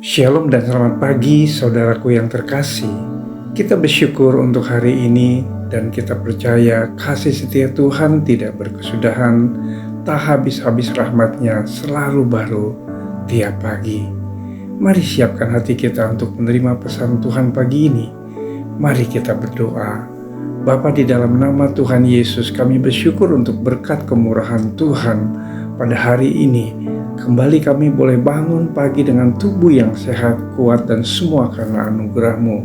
Shalom dan selamat pagi saudaraku yang terkasih. Kita bersyukur untuk hari ini dan kita percaya kasih setia Tuhan tidak berkesudahan, tak habis-habis rahmat-Nya selalu baru tiap pagi. Mari siapkan hati kita untuk menerima pesan Tuhan pagi ini. Mari kita berdoa. Bapa, di dalam nama Tuhan Yesus kami bersyukur untuk berkat kemurahan Tuhan pada hari ini. Kembali kami boleh bangun pagi dengan tubuh yang sehat, kuat, dan semua karena anugerah-Mu.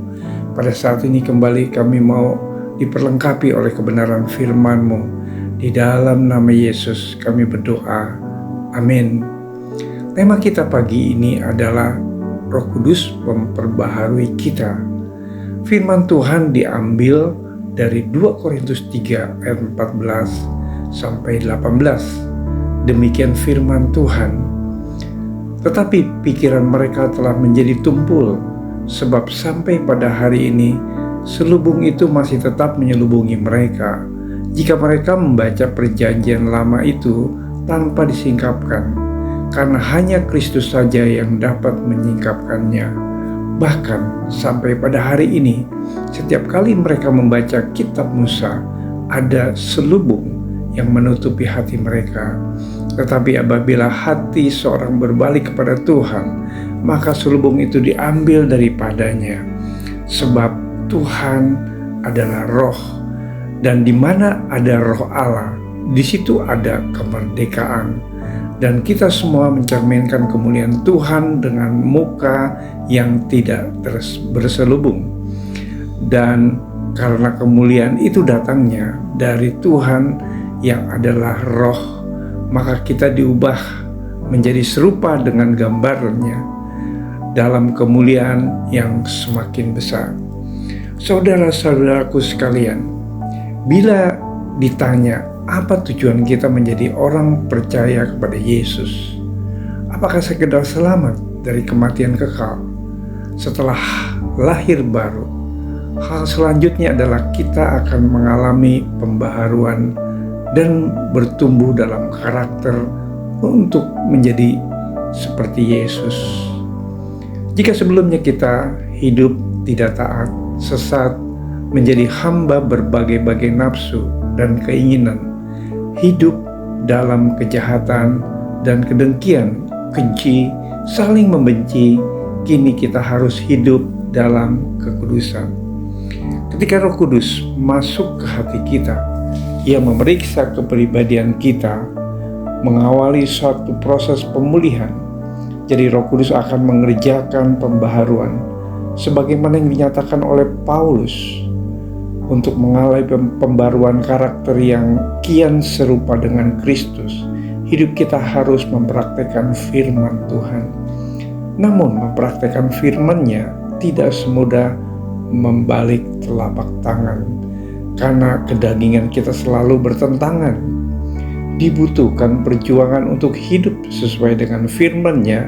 Pada saat ini kembali kami mau diperlengkapi oleh kebenaran firman-Mu. Di dalam nama Yesus kami berdoa. Amin. Tema kita pagi ini adalah Roh Kudus memperbaharui kita. Firman Tuhan diambil dari 2 Korintus 3 ayat 14 sampai 18. Demikian firman Tuhan. Tetapi pikiran mereka telah menjadi tumpul, sebab sampai pada hari ini selubung itu masih tetap menyelubungi mereka, jika mereka membaca perjanjian lama itu tanpa disingkapkan, karena hanya Kristus saja yang dapat menyingkapkannya. Bahkan sampai pada hari ini, setiap kali mereka membaca kitab Musa, ada selubung yang menutupi hati mereka. Tetapi apabila hati seorang berbalik kepada Tuhan, maka selubung itu diambil daripadanya. Sebab Tuhan adalah roh, dan di mana ada roh Allah, di situ ada kemerdekaan. Dan kita semua mencerminkan kemuliaan Tuhan dengan muka yang tidak berselubung. Dan karena kemuliaan itu datangnya dari Tuhan yang adalah roh, maka kita diubah menjadi serupa dengan gambarnya dalam kemuliaan yang semakin besar. Saudara-saudaraku sekalian, bila ditanya apa tujuan kita menjadi orang percaya kepada Yesus, apakah sekedar selamat dari kematian kekal setelah lahir baru? Hal selanjutnya adalah kita akan mengalami pembaharuan dan bertumbuh dalam karakter untuk menjadi seperti Yesus. Jika sebelumnya kita hidup tidak taat, sesat, menjadi hamba berbagai-bagai nafsu dan keinginan, hidup dalam kejahatan dan kedengkian, keji, saling membenci, kini kita harus hidup dalam kekudusan. Ketika Roh Kudus masuk ke hati kita, Ia memeriksa kepribadian kita, mengawali suatu proses pemulihan. Jadi Roh Kudus akan mengerjakan pembaharuan sebagaimana yang dinyatakan oleh Paulus untuk mengalami pembaruan karakter yang kian serupa dengan Kristus. Hidup kita harus mempraktekkan firman Tuhan. Namun mempraktekkan firman-Nya tidak semudah membalik telapak tangan, karena kedagingan kita selalu bertentangan. Dibutuhkan perjuangan untuk hidup sesuai dengan firman-Nya.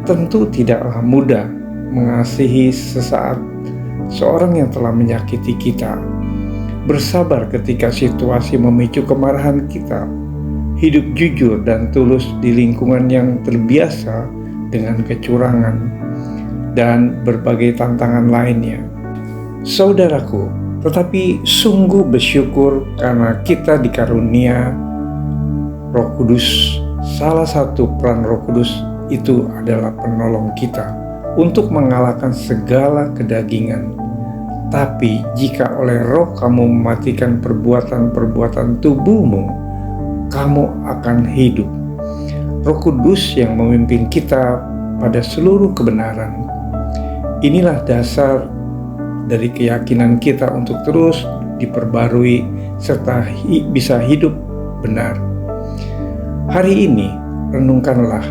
Tentu tidaklah mudah mengasihi sesaat seorang yang telah menyakiti kita, bersabar ketika situasi memicu kemarahan kita, hidup jujur dan tulus di lingkungan yang terbiasa dengan kecurangan, dan berbagai tantangan lainnya. Saudaraku, tetapi sungguh bersyukur karena kita dikarunia Roh Kudus. Salah satu peran Roh Kudus itu adalah penolong kita untuk mengalahkan segala kedagingan. Tapi jika oleh Roh kamu mematikan perbuatan-perbuatan tubuhmu, kamu akan hidup. Roh Kudus yang memimpin kita pada seluruh kebenaran. Inilah dasar dari keyakinan kita untuk terus diperbarui serta bisa hidup benar. Hari ini renungkanlah,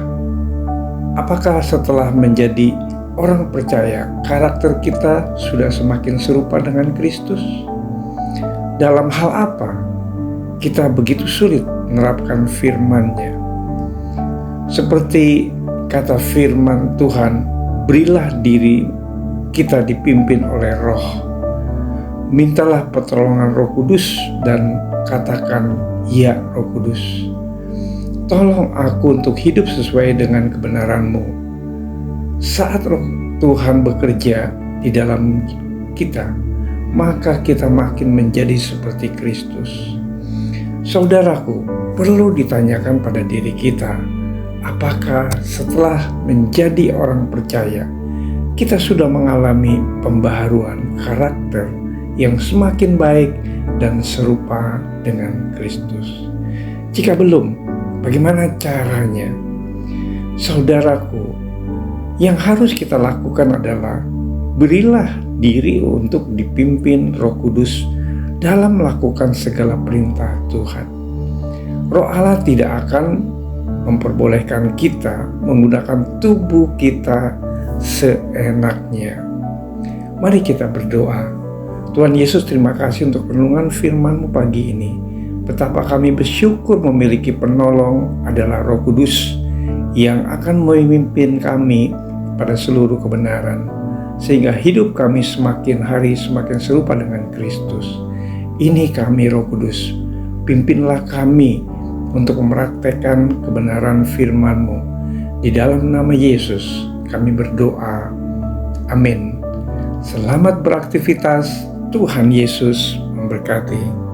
apakah setelah menjadi orang percaya karakter kita sudah semakin serupa dengan Kristus? Dalam hal apa kita begitu sulit menerapkan firman-Nya? Seperti kata firman Tuhan, berilah diri kita dipimpin oleh Roh. Mintalah pertolongan Roh Kudus dan katakan, ya Roh Kudus, tolong aku untuk hidup sesuai dengan kebenaran-Mu. Saat Roh Tuhan bekerja di dalam kita, maka kita makin menjadi seperti Kristus. Saudaraku, perlu ditanyakan pada diri kita, apakah setelah menjadi orang percaya, kita sudah mengalami pembaharuan karakter yang semakin baik dan serupa dengan Kristus? Jika belum, bagaimana caranya? Saudaraku, yang harus kita lakukan adalah berilah diri untuk dipimpin Roh Kudus dalam melakukan segala perintah Tuhan. Roh Allah tidak akan memperbolehkan kita menggunakan tubuh kita seenaknya. Mari kita berdoa. Tuhan Yesus, terima kasih untuk renungan firman-Mu pagi ini. Betapa kami bersyukur memiliki penolong adalah Roh Kudus yang akan memimpin kami pada seluruh kebenaran, sehingga hidup kami semakin hari semakin serupa dengan Kristus. Ini kami, Roh Kudus, pimpinlah kami untuk mempraktekkan kebenaran firman-Mu. Di dalam nama Yesus kami berdoa. Amin. Selamat beraktivitas. Tuhan Yesus memberkati.